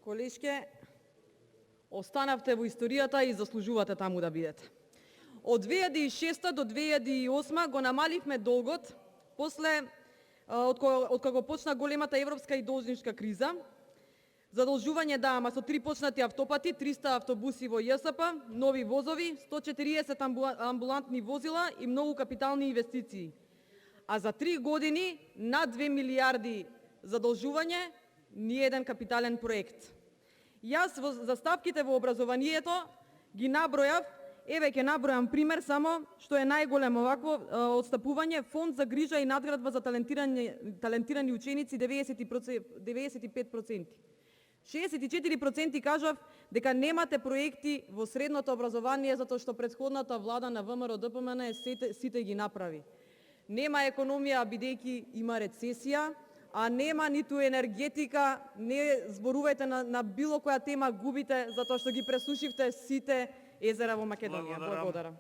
Колешке, останавте во историјата и заслужувате таму да бидете. Од 2006 до 2008 го намаливме долгот, после од кога почна големата европска и должничка криза. Задолжување да, ама со 3 почнати автопати, 300 автобуси во ЈСП, нови возови, 140 амбулантни возила и многу капитални инвестиции. А за 3 години над 2 милиарди задолжување, ни еден капитален проект. Јас за ставките во образованието ги набројав, еве ќе набројам пример само што е најголемо вакво отстапување, фонд за грижа и надградба за талентирани ученици 95%. 64% кажав дека немате проекти во средното образование затоа што претходната влада на ВМРО ДПМН сите ги направи. Нема економија бидејќи има рецесија, а нема ниту енергетика, не зборувајте на било која тема, губите затоа што ги пресушивте сите езера во Македонија. Благодарам.